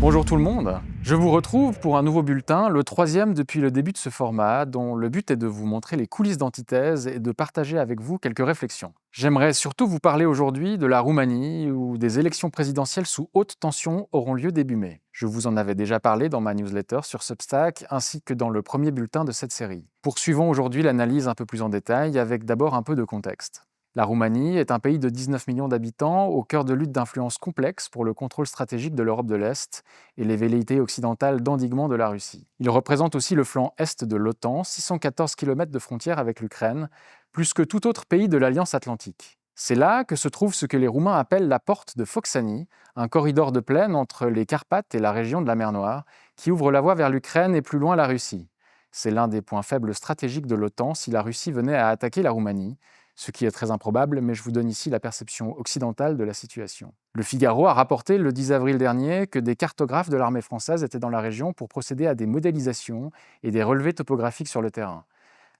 Bonjour tout le monde, je vous retrouve pour un nouveau bulletin, le troisième depuis le début de ce format, dont le but est de vous montrer les coulisses d'Antithèse et de partager avec vous quelques réflexions. J'aimerais surtout vous parler aujourd'hui de la Roumanie, où des élections présidentielles sous haute tension auront lieu début mai. Je vous en avais déjà parlé dans ma newsletter sur Substack, ainsi que dans le premier bulletin de cette série. Poursuivons aujourd'hui l'analyse un peu plus en détail, avec d'abord un peu de contexte. La Roumanie est un pays de 19 millions d'habitants, au cœur de luttes d'influence complexes pour le contrôle stratégique de l'Europe de l'Est et les velléités occidentales d'endiguement de la Russie. Il représente aussi le flanc est de l'OTAN, 614 km de frontière avec l'Ukraine, plus que tout autre pays de l'Alliance atlantique. C'est là que se trouve ce que les Roumains appellent la porte de Foxani, un corridor de plaine entre les Carpates et la région de la mer Noire, qui ouvre la voie vers l'Ukraine et plus loin la Russie. C'est l'un des points faibles stratégiques de l'OTAN si la Russie venait à attaquer la Roumanie, ce qui est très improbable, mais je vous donne ici la perception occidentale de la situation. Le Figaro a rapporté le 10 avril dernier que des cartographes de l'armée française étaient dans la région pour procéder à des modélisations et des relevés topographiques sur le terrain.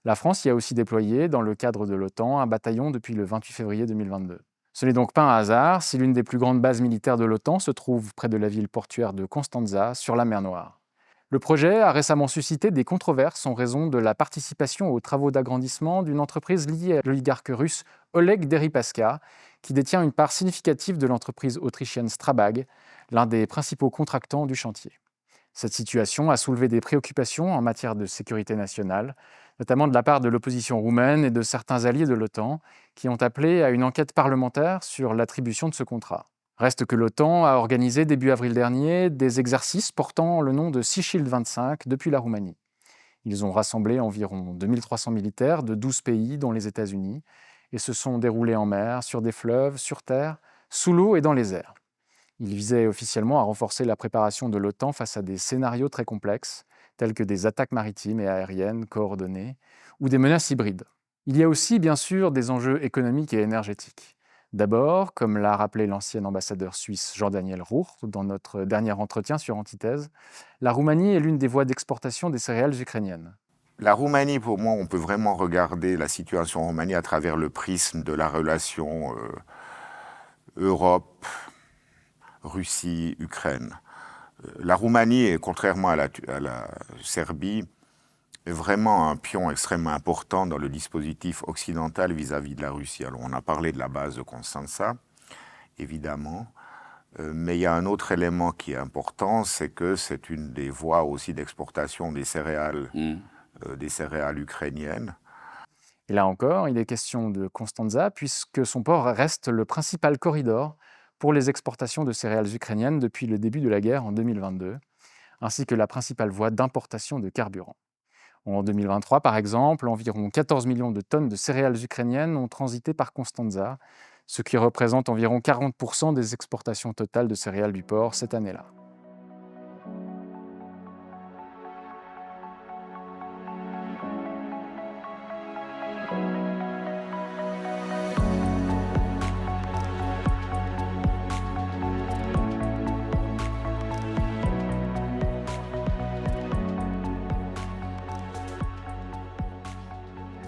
La France y a aussi déployé, dans le cadre de l'OTAN, un bataillon depuis le 28 février 2022. Ce n'est donc pas un hasard si l'une des plus grandes bases militaires de l'OTAN se trouve près de la ville portuaire de Constanța, sur la mer Noire. Le projet a récemment suscité des controverses en raison de la participation aux travaux d'agrandissement d'une entreprise liée à l'oligarque russe Oleg Deripaska, qui détient une part significative de l'entreprise autrichienne Strabag, l'un des principaux contractants du chantier. Cette situation a soulevé des préoccupations en matière de sécurité nationale, notamment de la part de l'opposition roumaine et de certains alliés de l'OTAN, qui ont appelé à une enquête parlementaire sur l'attribution de ce contrat. Reste que l'OTAN a organisé début avril dernier des exercices portant le nom de Sea Shield 25 depuis la Roumanie. Ils ont rassemblé environ 2300 militaires de 12 pays, dont les États-Unis, et se sont déroulés en mer, sur des fleuves, sur terre, sous l'eau et dans les airs. Ils visaient officiellement à renforcer la préparation de l'OTAN face à des scénarios très complexes, tels que des attaques maritimes et aériennes coordonnées, ou des menaces hybrides. Il y a aussi, bien sûr, des enjeux économiques et énergétiques. D'abord, comme l'a rappelé l'ancien ambassadeur suisse Jean-Daniel Roure dans notre dernier entretien sur Antithèse, la Roumanie est l'une des voies d'exportation des céréales ukrainiennes. La Roumanie, pour moi, on peut vraiment regarder la situation en Roumanie à travers le prisme de la relation Europe, Russie, Ukraine. La Roumanie, est, contrairement à la Serbie, est vraiment un pion extrêmement important dans le dispositif occidental vis-à-vis de la Russie. Alors, on a parlé de la base de Constanța, évidemment, mais il y a un autre élément qui est important, c'est que c'est une des voies aussi d'exportation des céréales ukrainiennes. Et là encore, il est question de Constanța, puisque son port reste le principal corridor pour les exportations de céréales ukrainiennes depuis le début de la guerre en 2022, ainsi que la principale voie d'importation de carburant. En 2023, par exemple, environ 14 millions de tonnes de céréales ukrainiennes ont transité par Constanța, ce qui représente environ 40% des exportations totales de céréales du port cette année-là.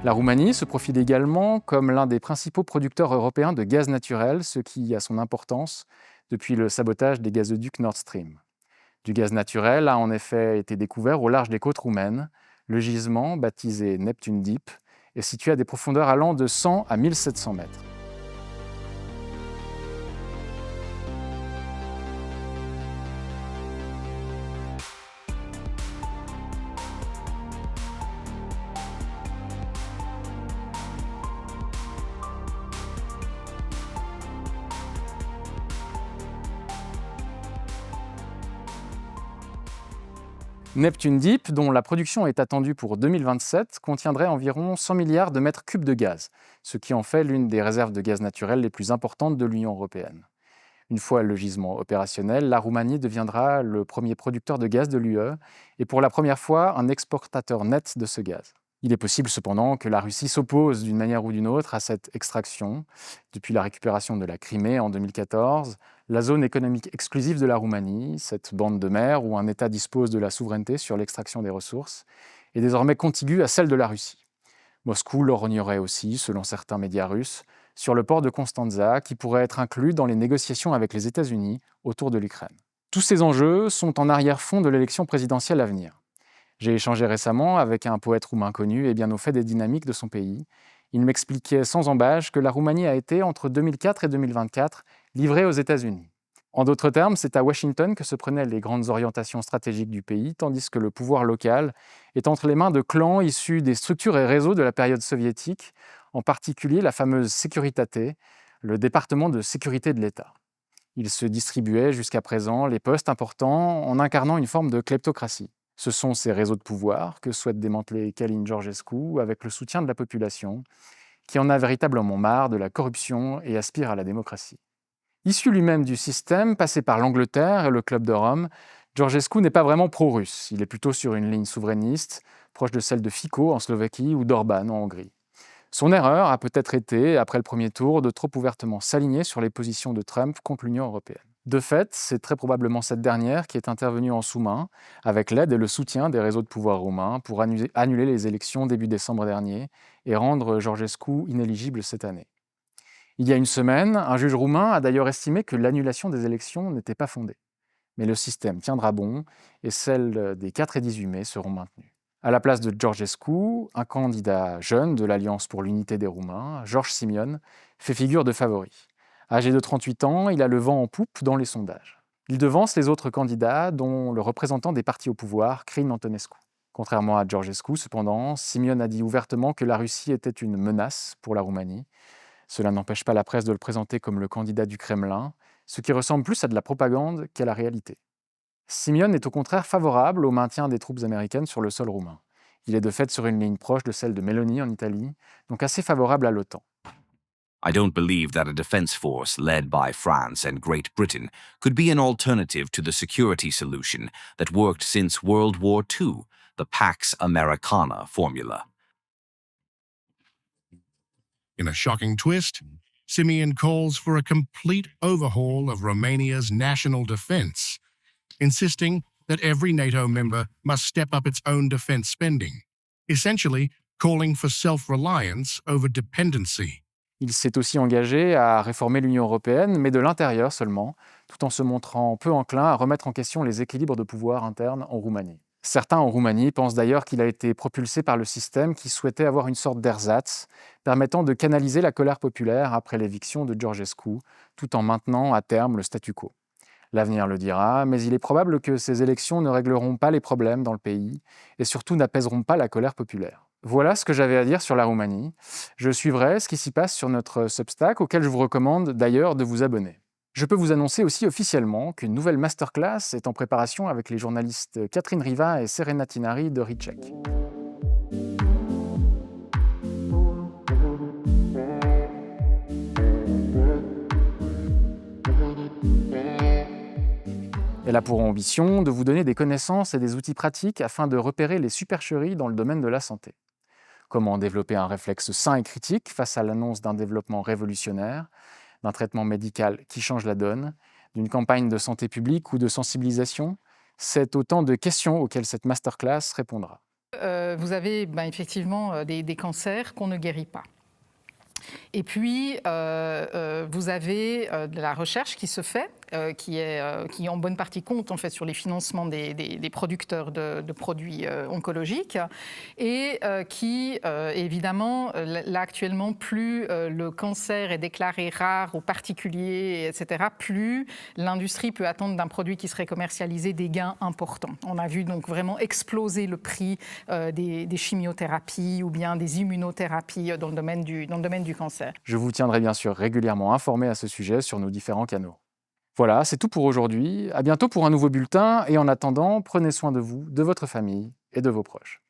La Roumanie se profile également comme l'un des principaux producteurs européens de gaz naturel, ce qui a son importance depuis le sabotage des gazoducs Nord Stream. Du gaz naturel a en effet été découvert au large des côtes roumaines. Le gisement, baptisé Neptune Deep, est situé à des profondeurs allant de 100 à 1700 mètres. Neptune Deep, dont la production est attendue pour 2027, contiendrait environ 100 milliards de mètres cubes de gaz, ce qui en fait l'une des réserves de gaz naturel les plus importantes de l'Union européenne. Une fois le gisement opérationnel, la Roumanie deviendra le premier producteur de gaz de l'UE et pour la première fois un exportateur net de ce gaz. Il est possible cependant que la Russie s'oppose d'une manière ou d'une autre à cette extraction. Depuis la récupération de la Crimée en 2014, la zone économique exclusive de la Roumanie, cette bande de mer où un État dispose de la souveraineté sur l'extraction des ressources, est désormais contiguë à celle de la Russie. Moscou lorgnerait aussi, selon certains médias russes, sur le port de Constanța qui pourrait être inclus dans les négociations avec les États-Unis autour de l'Ukraine. Tous ces enjeux sont en arrière-fond de l'élection présidentielle à venir. J'ai échangé récemment avec un poète roumain connu et bien au fait des dynamiques de son pays. Il m'expliquait sans embâche que la Roumanie a été, entre 2004 et 2024, livrée aux États-Unis. En d'autres termes, c'est à Washington que se prenaient les grandes orientations stratégiques du pays, tandis que le pouvoir local est entre les mains de clans issus des structures et réseaux de la période soviétique, en particulier la fameuse Securitate, le département de sécurité de l'État. Il se distribuait jusqu'à présent les postes importants en incarnant une forme de kleptocratie. Ce sont ces réseaux de pouvoir que souhaite démanteler Călin Georgescu avec le soutien de la population, qui en a véritablement marre de la corruption et aspire à la démocratie. Issu lui-même du système, passé par l'Angleterre et le Club de Rome, Georgescu n'est pas vraiment pro-russe. Il est plutôt sur une ligne souverainiste, proche de celle de Fico en Slovaquie ou d'Orban en Hongrie. Son erreur a peut-être été, après le premier tour, de trop ouvertement s'aligner sur les positions de Trump contre l'Union européenne. De fait, c'est très probablement cette dernière qui est intervenue en sous-main, avec l'aide et le soutien des réseaux de pouvoir roumains, pour annuler les élections début décembre dernier et rendre Georgescu inéligible cette année. Il y a une semaine, un juge roumain a d'ailleurs estimé que l'annulation des élections n'était pas fondée. Mais le système tiendra bon et celles des 4 et 18 mai seront maintenues. À la place de Georgescu, un candidat jeune de l'Alliance pour l'unité des Roumains, George Simion, fait figure de favori. Âgé de 38 ans, il a le vent en poupe dans les sondages. Il devance les autres candidats, dont le représentant des partis au pouvoir, Crin Antonescu. Contrairement à Georgescu, cependant, Simion a dit ouvertement que la Russie était une menace pour la Roumanie. Cela n'empêche pas la presse de le présenter comme le candidat du Kremlin, ce qui ressemble plus à de la propagande qu'à la réalité. Simion est au contraire favorable au maintien des troupes américaines sur le sol roumain. Il est de fait sur une ligne proche de celle de Meloni en Italie, donc assez favorable à l'OTAN. I don't believe that a defense force led by France and Great Britain could be an alternative to the security solution that worked since World War II, the Pax Americana formula. In a shocking twist, Simeon calls for a complete overhaul of Romania's national defense, insisting that every NATO member must step up its own defense spending, essentially calling for self-reliance over dependency. Il s'est aussi engagé à réformer l'Union européenne, mais de l'intérieur seulement, tout en se montrant peu enclin à remettre en question les équilibres de pouvoir internes en Roumanie. Certains en Roumanie pensent d'ailleurs qu'il a été propulsé par le système qui souhaitait avoir une sorte d'ersatz, permettant de canaliser la colère populaire après l'éviction de Georgescu, tout en maintenant à terme le statu quo. L'avenir le dira, mais il est probable que ces élections ne régleront pas les problèmes dans le pays et surtout n'apaiseront pas la colère populaire. Voilà ce que j'avais à dire sur la Roumanie. Je suivrai ce qui s'y passe sur notre Substack, auquel je vous recommande d'ailleurs de vous abonner. Je peux vous annoncer aussi officiellement qu'une nouvelle masterclass est en préparation avec les journalistes Catherine Riva et Serena Tinari de Recheck. Elle a pour ambition de vous donner des connaissances et des outils pratiques afin de repérer les supercheries dans le domaine de la santé. Comment développer un réflexe sain et critique face à l'annonce d'un développement révolutionnaire, d'un traitement médical qui change la donne, d'une campagne de santé publique ou de sensibilisation? C'est autant de questions auxquelles cette masterclass répondra. Vous avez effectivement des cancers qu'on ne guérit pas. Et puis, vous avez de la recherche qui se fait, qui en bonne partie compte en fait sur les financements des producteurs de produits oncologiques et qui, évidemment, là actuellement, plus le cancer est déclaré rare ou particulier, etc., plus l'industrie peut attendre d'un produit qui serait commercialisé des gains importants. On a vu donc vraiment exploser le prix des chimiothérapies ou bien des immunothérapies dans le domaine du cancer. Je vous tiendrai bien sûr régulièrement informé à ce sujet sur nos différents canaux. Voilà, c'est tout pour aujourd'hui. À bientôt pour un nouveau bulletin et en attendant, prenez soin de vous, de votre famille et de vos proches.